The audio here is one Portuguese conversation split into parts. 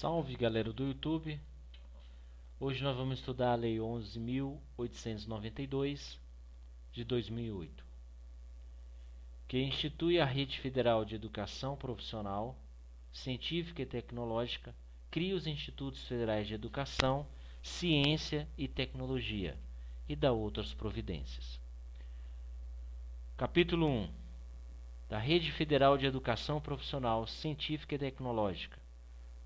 Salve galera do YouTube! Hoje nós vamos estudar a Lei 11.892 de 2008, que institui a Rede Federal de Educação Profissional, Científica e Tecnológica, cria os Institutos Federais de Educação, Ciência e Tecnologia e dá outras providências. Capítulo 1 da Rede Federal de Educação Profissional, Científica e Tecnológica.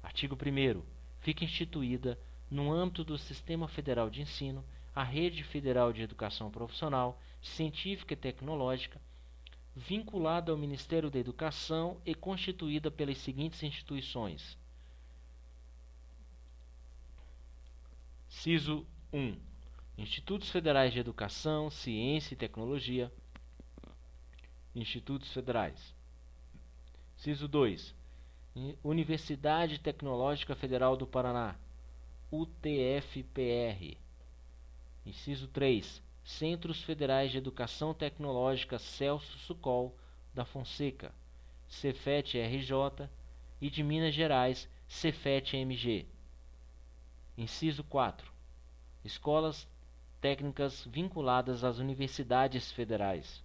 Artigo 1º. Fica instituída, no âmbito do Sistema Federal de Ensino, a Rede Federal de Educação Profissional, Científica e Tecnológica, vinculada ao Ministério da Educação e constituída pelas seguintes instituições. Inciso 1. Institutos Federais de Educação, Ciência e Tecnologia. Institutos Federais. Inciso 2. Universidade Tecnológica Federal do Paraná, UTF-PR. Inciso 3. Centros Federais de Educação Tecnológica Celso Sucol da Fonseca, Cefet-RJ, e de Minas Gerais, Cefet-MG. Inciso 4. Escolas técnicas vinculadas às universidades federais.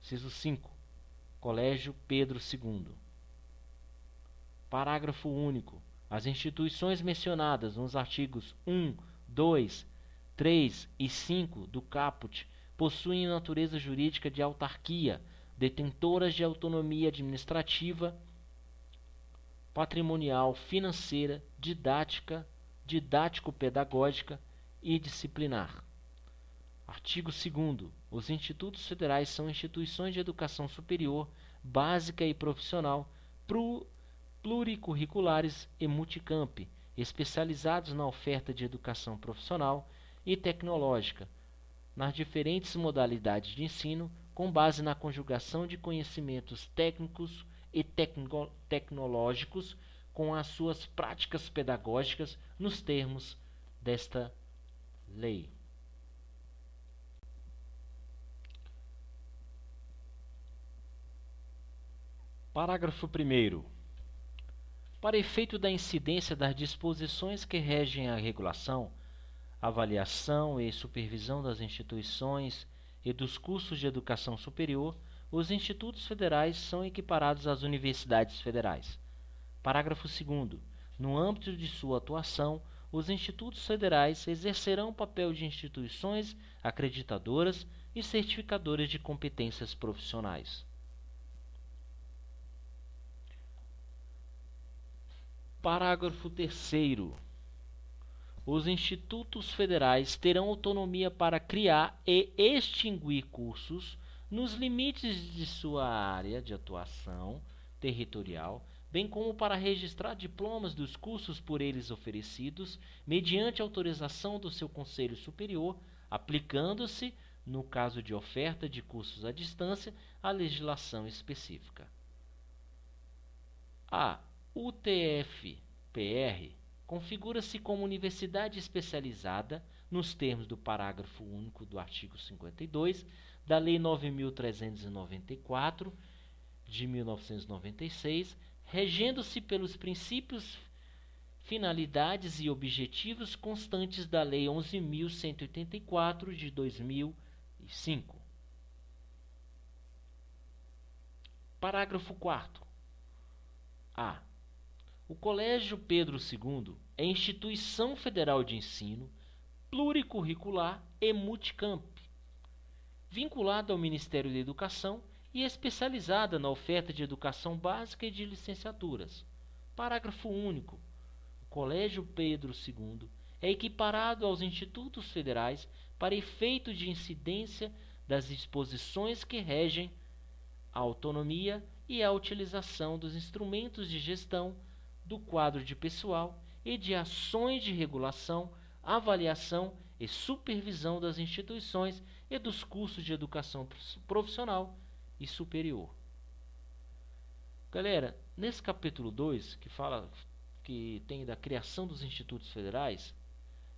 Inciso 5. Colégio Pedro II. Parágrafo único. As instituições mencionadas nos artigos 1, 2, 3 e 5 do caput possuem natureza jurídica de autarquia, detentoras de autonomia administrativa, patrimonial, financeira, didática, didático-pedagógica e disciplinar. Artigo 2º. Os institutos federais são instituições de educação superior, básica e profissional, pluricurriculares e multicamp, especializados na oferta de educação profissional e tecnológica, nas diferentes modalidades de ensino, com base na conjugação de conhecimentos técnicos e tecnológicos com as suas práticas pedagógicas nos termos desta lei. Parágrafo 1º. Para efeito da incidência das disposições que regem a regulação, avaliação e supervisão das instituições e dos cursos de educação superior, os institutos federais são equiparados às universidades federais. Parágrafo 2º. No âmbito de sua atuação, os institutos federais exercerão o papel de instituições acreditadoras e certificadoras de competências profissionais. Parágrafo 3º. Os institutos federais terão autonomia para criar e extinguir cursos nos limites de sua área de atuação territorial, bem como para registrar diplomas dos cursos por eles oferecidos, mediante autorização do seu Conselho Superior, aplicando-se, no caso de oferta de cursos à distância, a legislação específica. A UTF-PR configura-se como universidade especializada nos termos do parágrafo único do artigo 52 da Lei 9.394 de 1996, regendo-se pelos princípios, finalidades e objetivos constantes da Lei 11.184 de 2005. Parágrafo 4º. A. O Colégio Pedro II é instituição federal de ensino, pluricurricular e multicamp, vinculada ao Ministério da Educação e especializada na oferta de educação básica e de licenciaturas. Parágrafo único. O Colégio Pedro II é equiparado aos institutos federais para efeito de incidência das disposições que regem a autonomia e a utilização dos instrumentos de gestão do quadro de pessoal e de ações de regulação, avaliação e supervisão das instituições e dos cursos de educação profissional e superior. Galera, nesse capítulo 2, que tem da criação dos institutos federais,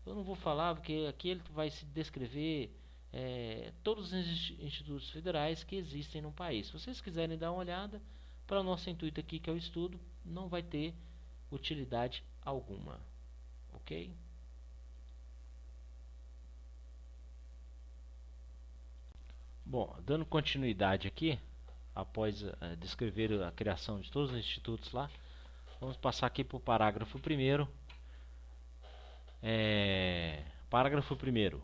eu não vou falar porque aqui ele vai se descrever todos os institutos federais que existem no país. Se vocês quiserem dar uma olhada, para o nosso intuito aqui, que é o estudo, não vai ter utilidade alguma. Ok? Bom, dando continuidade aqui, após descrever a criação de todos os institutos lá, vamos passar aqui para o parágrafo 1º. Parágrafo 1º.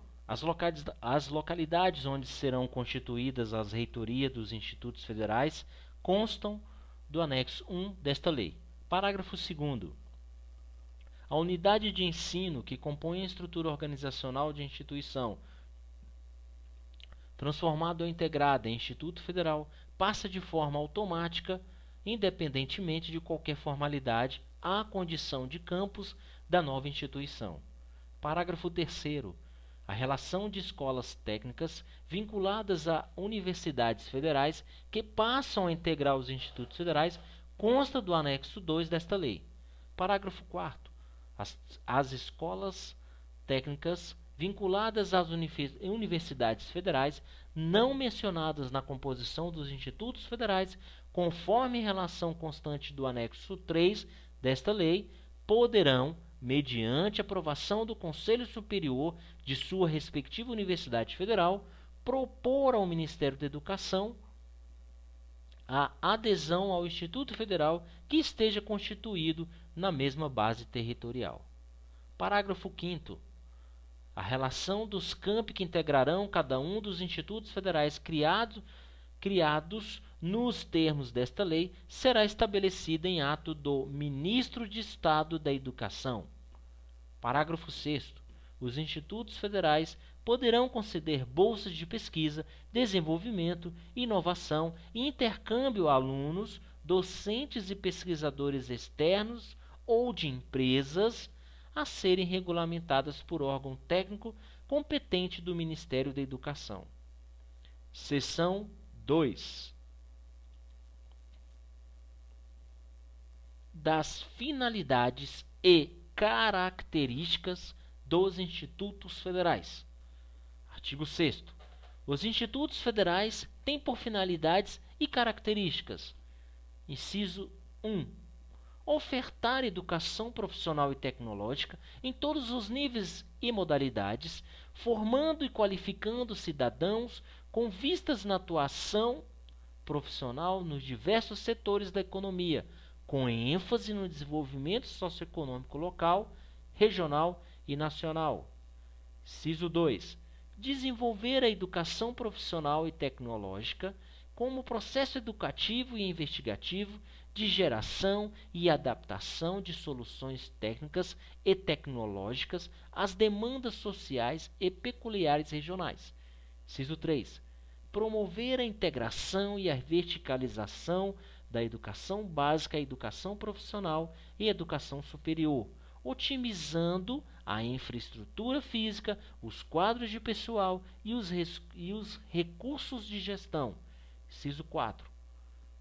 As localidades onde serão constituídas as reitorias dos institutos federais constam do anexo 1 desta lei. Parágrafo 2º. A unidade de ensino que compõe a estrutura organizacional de instituição, transformada ou integrada em Instituto Federal, passa de forma automática, independentemente de qualquer formalidade, à condição de campus da nova instituição. Parágrafo 3º. A relação de escolas técnicas vinculadas a universidades federais que passam a integrar os institutos federais consta do anexo 2 desta lei. Parágrafo 4º. As escolas técnicas vinculadas às universidades federais não mencionadas na composição dos institutos federais, conforme relação constante do anexo 3 desta lei, poderão, mediante aprovação do Conselho Superior de sua respectiva Universidade Federal, propor ao Ministério da Educação a adesão ao Instituto Federal que esteja constituído na mesma base territorial. Parágrafo 5º. A relação dos campi que integrarão cada um dos institutos federais criados nos termos desta lei será estabelecida em ato do Ministro de Estado da Educação. Parágrafo 6º. Os institutos federais poderão conceder bolsas de pesquisa, desenvolvimento, inovação e intercâmbio a alunos, docentes e pesquisadores externos ou de empresas a serem regulamentadas por órgão técnico competente do Ministério da Educação. Seção 2. Das finalidades e características dos institutos federais. Artigo 6º. Os institutos federais têm por finalidades e características: inciso 1. Ofertar educação profissional e tecnológica em todos os níveis e modalidades, formando e qualificando cidadãos com vistas na atuação profissional nos diversos setores da economia, com ênfase no desenvolvimento socioeconômico local, regional e nacional. Inciso 2. Desenvolver a educação profissional e tecnológica como processo educativo e investigativo de geração e adaptação de soluções técnicas e tecnológicas às demandas sociais e peculiares regionais. Inciso 3. Promover a integração e a verticalização da educação básica, educação profissional e educação superior, otimizando a infraestrutura física, os quadros de pessoal e os recursos de gestão. Inciso 4.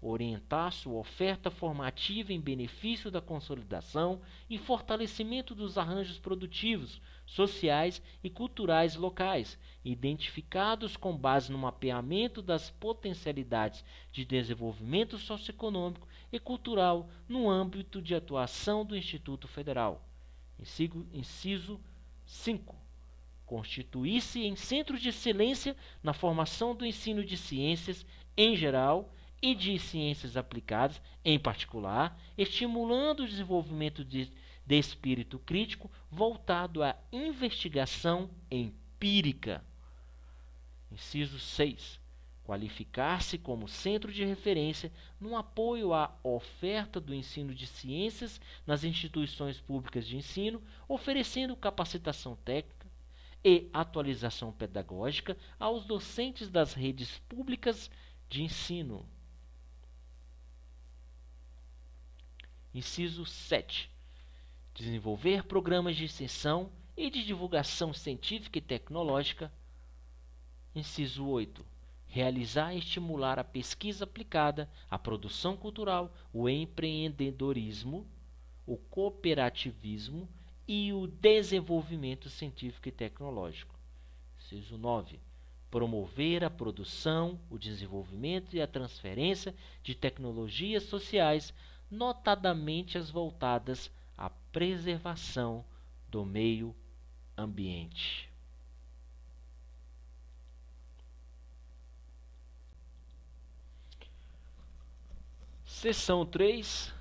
Orientar sua oferta formativa em benefício da consolidação e fortalecimento dos arranjos produtivos, sociais e culturais locais, identificados com base no mapeamento das potencialidades de desenvolvimento socioeconômico e cultural no âmbito de atuação do Instituto Federal. Inciso 5. Constituir-se em centro de excelência na formação do ensino de ciências em geral e de ciências aplicadas em particular, estimulando o desenvolvimento de espírito crítico voltado à investigação empírica. Inciso 6. Qualificar-se como centro de referência no apoio à oferta do ensino de ciências nas instituições públicas de ensino, oferecendo capacitação técnica e atualização pedagógica aos docentes das redes públicas de ensino. Inciso 7. Desenvolver programas de extensão e de divulgação científica e tecnológica. Inciso 8. Realizar e estimular a pesquisa aplicada, a produção cultural, o empreendedorismo, o cooperativismo e o desenvolvimento científico e tecnológico. Inciso 9. Promover a produção, o desenvolvimento e a transferência de tecnologias sociais notadamente as voltadas à preservação do meio ambiente. Seção 3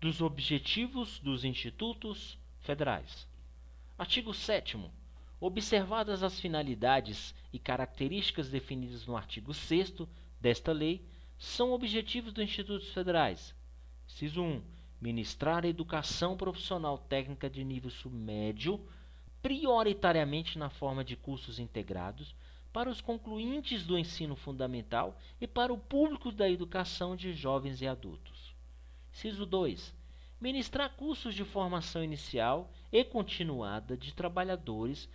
dos Objetivos dos Institutos Federais. Artigo 7º. Observadas as finalidades e características definidas no artigo 6º desta lei, são objetivos dos Institutos Federais. Inciso 1. Ministrar a educação profissional técnica de nível submédio, prioritariamente na forma de cursos integrados, para os concluintes do ensino fundamental e para o público da educação de jovens e adultos. Inciso 2. Ministrar cursos de formação inicial e continuada de trabalhadores,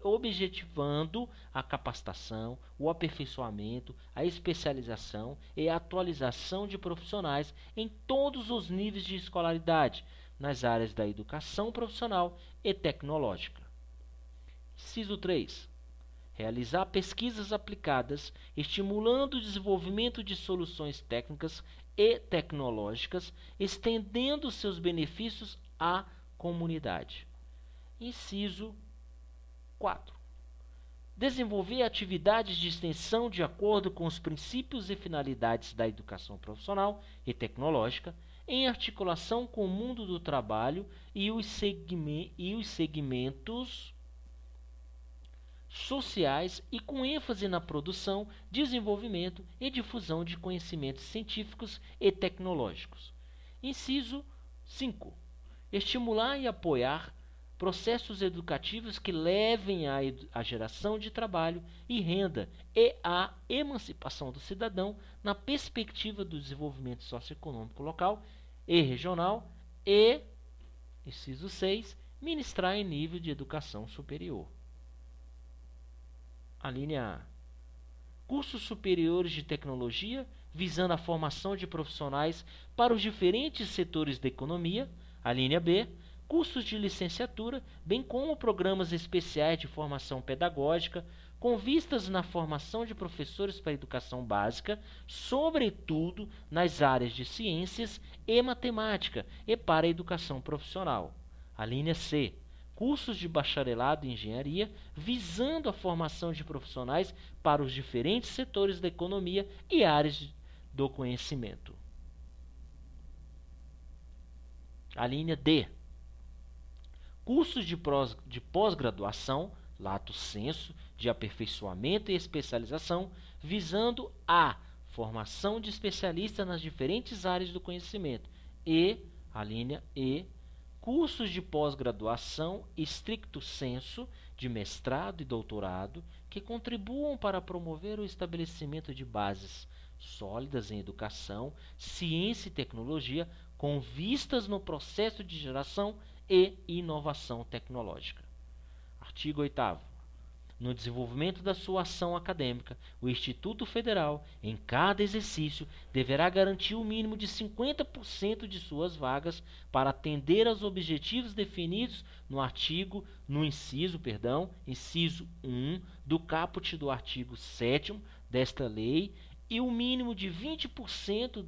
objetivando a capacitação, o aperfeiçoamento, a especialização e a atualização de profissionais em todos os níveis de escolaridade, nas áreas da educação profissional e tecnológica. Inciso 3. Realizar pesquisas aplicadas, estimulando o desenvolvimento de soluções técnicas e tecnológicas, estendendo seus benefícios à comunidade. Inciso 4. Desenvolver atividades de extensão de acordo com os princípios e finalidades da educação profissional e tecnológica, em articulação com o mundo do trabalho e os segmentos sociais e com ênfase na produção, desenvolvimento e difusão de conhecimentos científicos e tecnológicos. Inciso 5. Estimular e apoiar processos educativos que levem à geração de trabalho e renda e à emancipação do cidadão na perspectiva do desenvolvimento socioeconômico local e regional e, inciso 6, ministrar em nível de educação superior. A linha A. Cursos superiores de tecnologia, visando a formação de profissionais para os diferentes setores da economia. A linha B. Cursos de licenciatura, bem como programas especiais de formação pedagógica, com vistas na formação de professores para a educação básica, sobretudo nas áreas de ciências e matemática, e para a educação profissional. A linha C. Cursos de bacharelado em engenharia, visando a formação de profissionais para os diferentes setores da economia e áreas do conhecimento. A linha D. Cursos de pós-graduação, lato sensu, de aperfeiçoamento e especialização, visando a formação de especialistas nas diferentes áreas do conhecimento. E, a linha E, cursos de pós-graduação stricto sensu, de mestrado e doutorado, que contribuam para promover o estabelecimento de bases sólidas em educação, ciência e tecnologia, com vistas no processo de geração e inovação tecnológica. Artigo 8º. No desenvolvimento da sua ação acadêmica, o Instituto Federal, em cada exercício, deverá garantir o mínimo de 50% de suas vagas para atender aos objetivos definidos no inciso 1 do caput do artigo 7º desta lei e o mínimo de 20%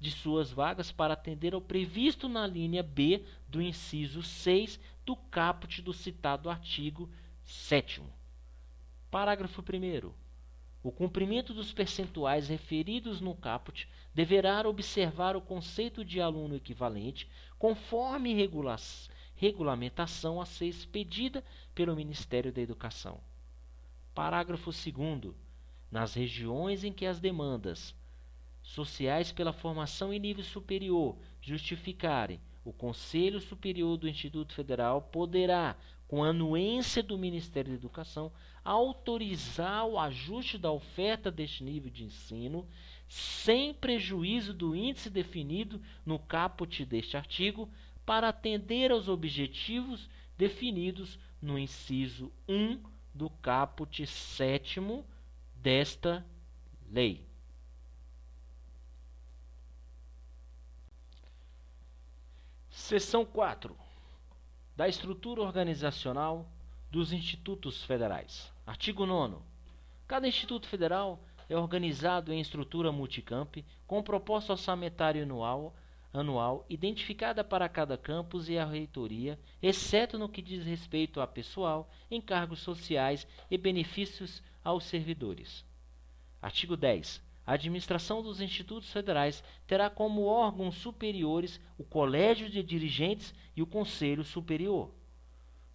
de suas vagas para atender ao previsto na linha B do inciso 6 do caput do citado artigo 7º. Parágrafo 1º. O cumprimento dos percentuais referidos no caput deverá observar o conceito de aluno equivalente, conforme regulamentação a ser expedida pelo Ministério da Educação. Parágrafo 2º. Nas regiões em que as demandas sociais pela formação em nível superior justificarem, o Conselho Superior do Instituto Federal poderá, com a anuência do Ministério da Educação, autorizar o ajuste da oferta deste nível de ensino, sem prejuízo do índice definido no caput deste artigo, para atender aos objetivos definidos no inciso 1 do caput 7º desta lei. Seção 4. Da estrutura organizacional dos institutos federais. Artigo 9º. Cada instituto federal é organizado em estrutura multicamp, com proposta orçamentária anual anual identificada para cada campus e a reitoria, exceto no que diz respeito a pessoal, encargos sociais e benefícios aos servidores. Artigo 10. A administração dos institutos federais terá como órgãos superiores o Colégio de Dirigentes e o Conselho Superior.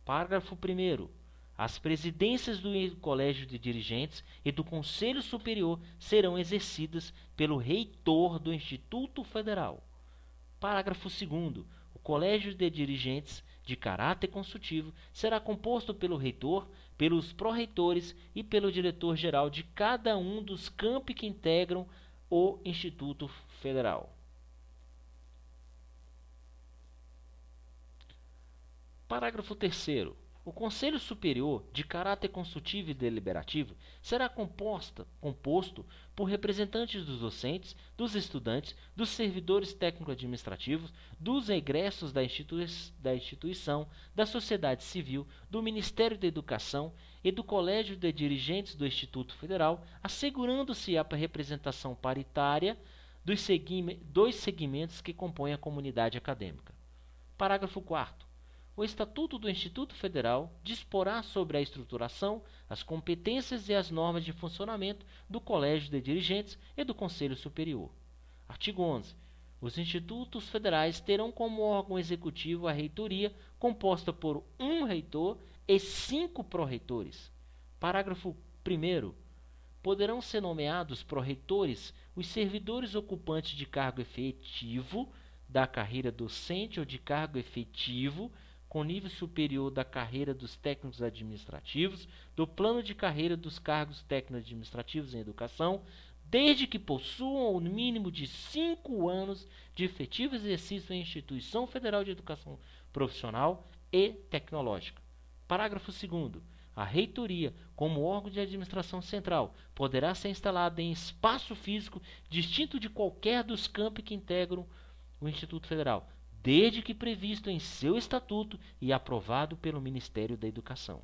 Parágrafo 1º. As presidências do Colégio de Dirigentes e do Conselho Superior serão exercidas pelo reitor do Instituto Federal. Parágrafo 2º. O Colégio de Dirigentes, de caráter consultivo, será composto pelo reitor, pelos pró-reitores e pelo diretor-geral de cada um dos campi que integram o Instituto Federal. Parágrafo 3º. O Conselho Superior, de caráter consultivo e deliberativo, será composto por representantes dos docentes, dos estudantes, dos servidores técnico-administrativos, dos egressos da instituição, da sociedade civil, do Ministério da Educação e do Colégio de Dirigentes do Instituto Federal, assegurando-se a representação paritária dos segmentos que compõem a comunidade acadêmica. Parágrafo 4º. O Estatuto do Instituto Federal disporá sobre a estruturação, as competências e as normas de funcionamento do Colégio de Dirigentes e do Conselho Superior. Artigo 11. Os institutos federais terão como órgão executivo a reitoria, composta por um reitor e 5 pró-reitores. Parágrafo 1º. Poderão ser nomeados pró-reitores os servidores ocupantes de cargo efetivo da carreira docente ou de cargo efetivo com nível superior da carreira dos técnicos administrativos, do plano de carreira dos cargos técnico-administrativos em educação, desde que possuam o mínimo de 5 anos de efetivo exercício em instituição federal de educação profissional e tecnológica. Parágrafo 2º. A reitoria, como órgão de administração central, poderá ser instalada em espaço físico distinto de qualquer dos campi que integram o Instituto Federal, desde que previsto em seu estatuto e aprovado pelo Ministério da Educação.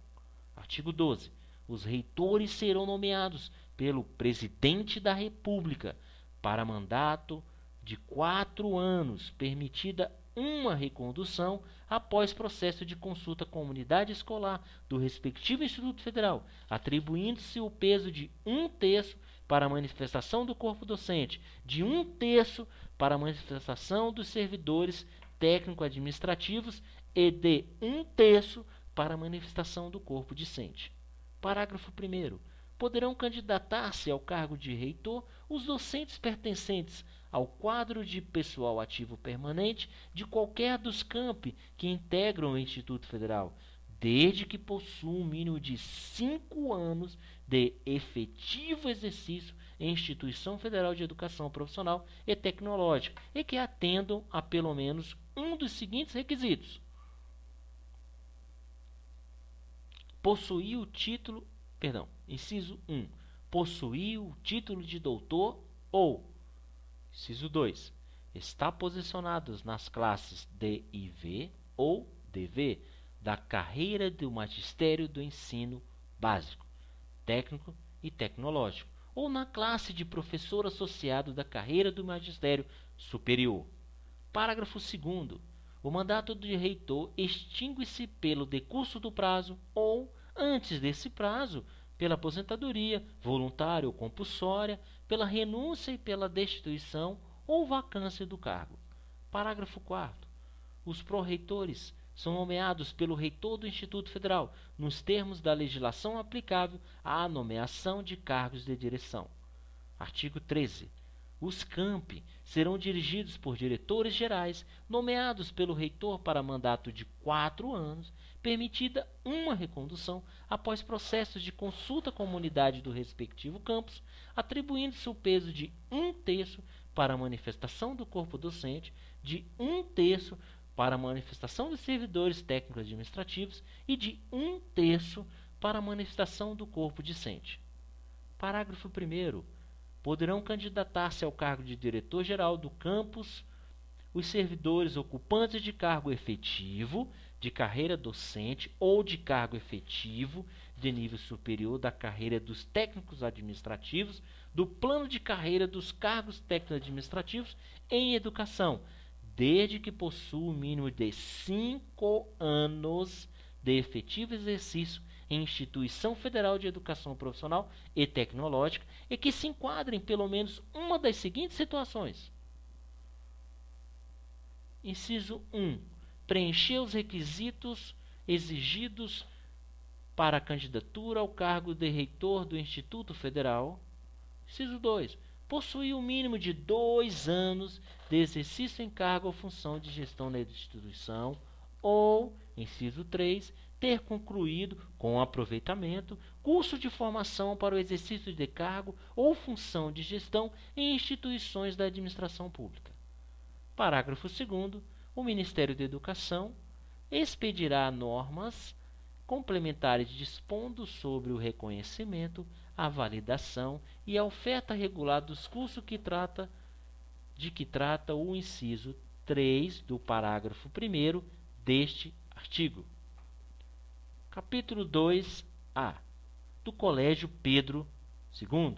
Artigo 12. Os reitores serão nomeados pelo Presidente da República para mandato de 4 anos, permitida uma recondução após processo de consulta à comunidade escolar do respectivo Instituto Federal, atribuindo-se o peso de 1/3 para a manifestação do corpo docente, de 1/3 para a manifestação dos servidores técnico-administrativos e de 1/3 para a manifestação do corpo discente. Parágrafo 1º. Poderão candidatar-se ao cargo de reitor os docentes pertencentes ao quadro de pessoal ativo permanente de qualquer dos campi que integram o Instituto Federal, desde que possuam um mínimo de 5 anos de efetivo exercício em instituição federal de educação profissional e tecnológica e que atendam a pelo menos um dos seguintes requisitos: inciso 1, possuir o título de doutor ou, inciso 2, está posicionados nas classes D e V ou DV da carreira do magistério do ensino básico, técnico e tecnológico, ou na classe de professor associado da carreira do magistério superior. Parágrafo 2º. O mandato de reitor extingue-se pelo decurso do prazo ou, antes desse prazo, pela aposentadoria, voluntária ou compulsória, pela renúncia e pela destituição ou vacância do cargo. Parágrafo 4º. Os pró-reitores são nomeados pelo reitor do Instituto Federal, nos termos da legislação aplicável à nomeação de cargos de direção. Artigo 13. Os campi serão dirigidos por diretores gerais, nomeados pelo reitor para mandato de 4 anos, permitida uma recondução após processos de consulta à comunidade do respectivo campus, atribuindo-se o peso de 1/3 para a manifestação do corpo docente, de 1/3 para a manifestação dos servidores técnico-administrativos e de 1/3 para a manifestação do corpo discente. Parágrafo 1º. Poderão candidatar-se ao cargo de diretor-geral do campus os servidores ocupantes de cargo efetivo, de carreira docente ou de cargo efetivo de nível superior da carreira dos técnicos administrativos, do plano de carreira dos cargos técnico-administrativos em educação, desde que possua o mínimo de 5 anos de efetivo exercício em instituição federal de educação profissional e tecnológica e que se enquadre em pelo menos uma das seguintes situações. Inciso 1. Preencher os requisitos exigidos para a candidatura ao cargo de reitor do Instituto Federal. Inciso 2. Possuir o mínimo de 2 anos de exercício em cargo ou função de gestão da instituição. Ou, inciso 3, ter concluído, com aproveitamento, curso de formação para o exercício de cargo ou função de gestão em instituições da administração pública. Parágrafo 2º. O Ministério da Educação expedirá normas complementares dispondo sobre o reconhecimento, a validação e a oferta regular dos cursos de que trata o inciso 3 do parágrafo 1º deste artigo. Capítulo 2A do Colégio Pedro II.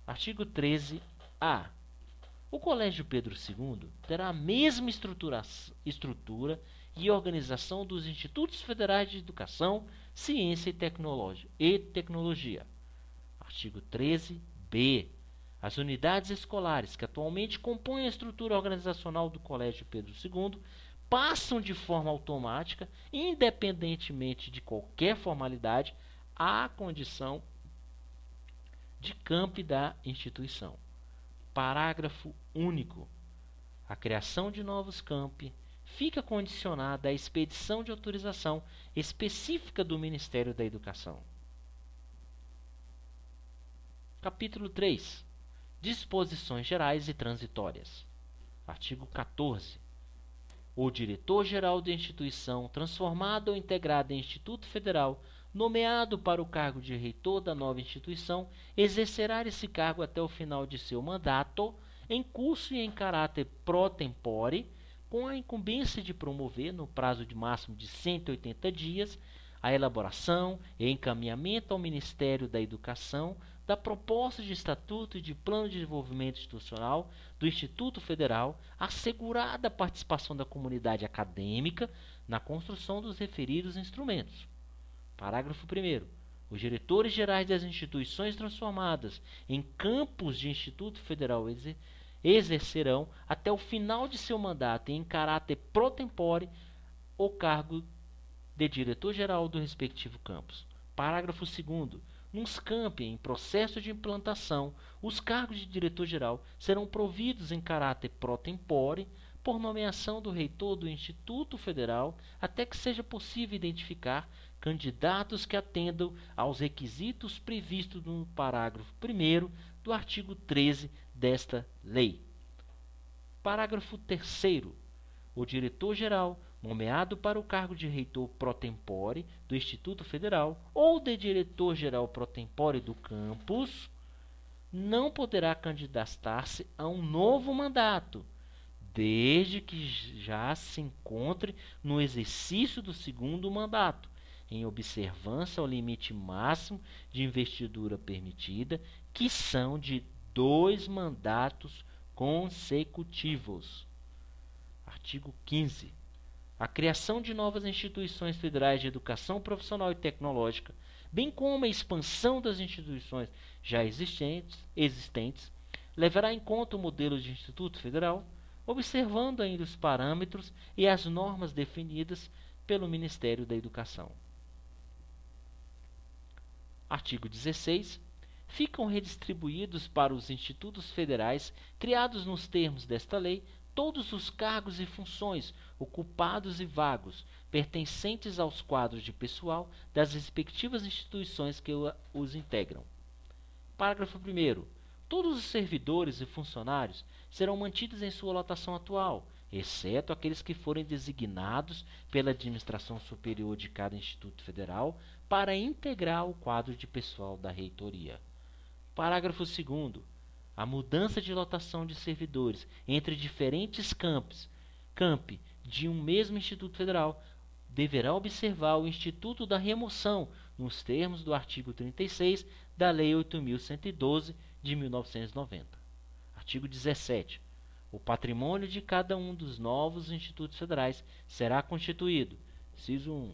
Artigo 13A. O Colégio Pedro II terá a mesma estrutura e organização dos Institutos Federais de Educação, Ciência e Tecnologia. Artigo 13b. As unidades escolares que atualmente compõem a estrutura organizacional do Colégio Pedro II passam de forma automática, independentemente de qualquer formalidade, à condição de campi da instituição. Parágrafo único. A criação de novos campi fica condicionada à expedição de autorização específica do Ministério da Educação. Capítulo 3. Disposições gerais e transitórias. Artigo 14. O diretor-geral da instituição, transformado ou integrado em Instituto Federal, nomeado para o cargo de reitor da nova instituição, exercerá esse cargo até o final de seu mandato, em curso e em caráter pro tempore, com a incumbência de promover, no prazo de máximo de 180 dias, a elaboração e encaminhamento ao Ministério da Educação da proposta de estatuto e de plano de desenvolvimento institucional do Instituto Federal, assegurada a participação da comunidade acadêmica na construção dos referidos instrumentos. Parágrafo 1º. Os diretores gerais das instituições transformadas em campos de Instituto Federal exercerão, até o final de seu mandato e em caráter pro tempore, o cargo de diretor-geral do respectivo campus. Parágrafo 2º. Nos campi em processo de implantação, os cargos de diretor-geral serão providos em caráter pro tempore, por nomeação do reitor do Instituto Federal, até que seja possível identificar candidatos que atendam aos requisitos previstos no parágrafo 1º do artigo 13 desta lei. Parágrafo 3º. O diretor-geral, nomeado para o cargo de reitor pro tempore do Instituto Federal ou de diretor-geral pro tempore do campus, não poderá candidatar-se a um novo mandato, desde que já se encontre no exercício do segundo mandato, em observância ao limite máximo de investidura permitida, que são de 2 mandatos consecutivos. Artigo 15. A criação de novas instituições federais de educação profissional e tecnológica, bem como a expansão das instituições já existentes, levará em conta o modelo de Instituto Federal, observando ainda os parâmetros e as normas definidas pelo Ministério da Educação. Artigo 16. Ficam redistribuídos para os institutos federais criados nos termos desta lei todos os cargos e funções ocupados e vagos pertencentes aos quadros de pessoal das respectivas instituições que os integram. Parágrafo 1º. Todos os servidores e funcionários serão mantidos em sua lotação atual, exceto aqueles que forem designados pela administração superior de cada Instituto Federal para integrar o quadro de pessoal da reitoria. Parágrafo 2º. A mudança de lotação de servidores entre diferentes campi de um mesmo Instituto Federal deverá observar o Instituto da Remoção, nos termos do artigo 36 da Lei 8.112 de 1990. Artigo 17. O patrimônio de cada um dos novos institutos federais será constituído, inciso 1,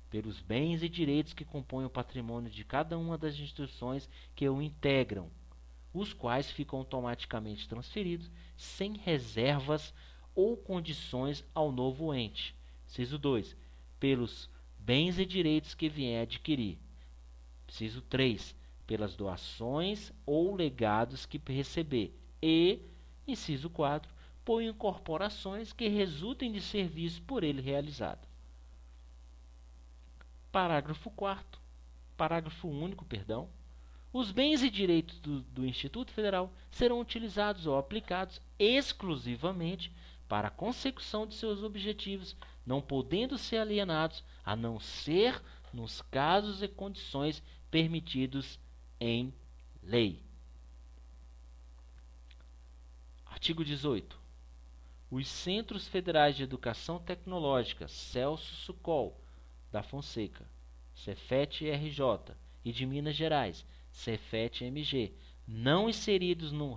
pelos bens e direitos que compõem o patrimônio de cada uma das instituições que o integram, os quais ficam automaticamente transferidos sem reservas ou condições ao novo ente. Inciso 2, pelos bens e direitos que vier a adquirir. Inciso 3, pelas doações ou legados que receber. E, inciso 4, por incorporações que resultem de serviço por ele realizado. Parágrafo único, perdão. Os bens e direitos do Instituto Federal serão utilizados ou aplicados exclusivamente para a consecução de seus objetivos, não podendo ser alienados, a não ser nos casos e condições permitidos em lei. Artigo 18. Os Centros Federais de Educação Tecnológica Celso Sukol da Fonseca, Cefet-RJ, e de Minas Gerais, Cefet-MG, não inseridos no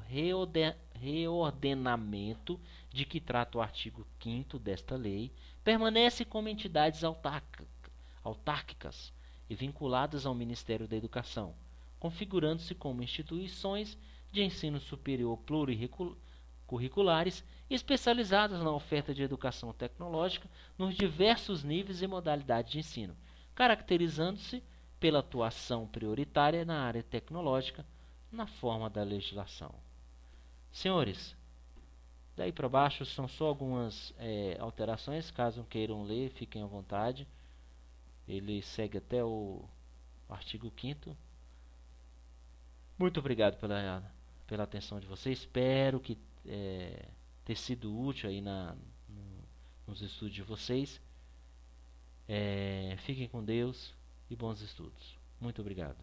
reordenamento de que trata o artigo 5º desta lei, permanecem como entidades autárquicas e vinculadas ao Ministério da Educação, configurando-se como instituições de ensino superior pluricurriculares especializadas na oferta de educação tecnológica nos diversos níveis e modalidades de ensino, caracterizando-se pela atuação prioritária na área tecnológica, na forma da legislação. Senhores, daí para baixo são só algumas alterações, caso queiram ler, fiquem à vontade. Ele segue até o artigo 5º. Muito obrigado pela atenção de vocês. Espero que ter sido útil aí nos estudos de vocês. Fiquem com Deus e bons estudos. Muito obrigado.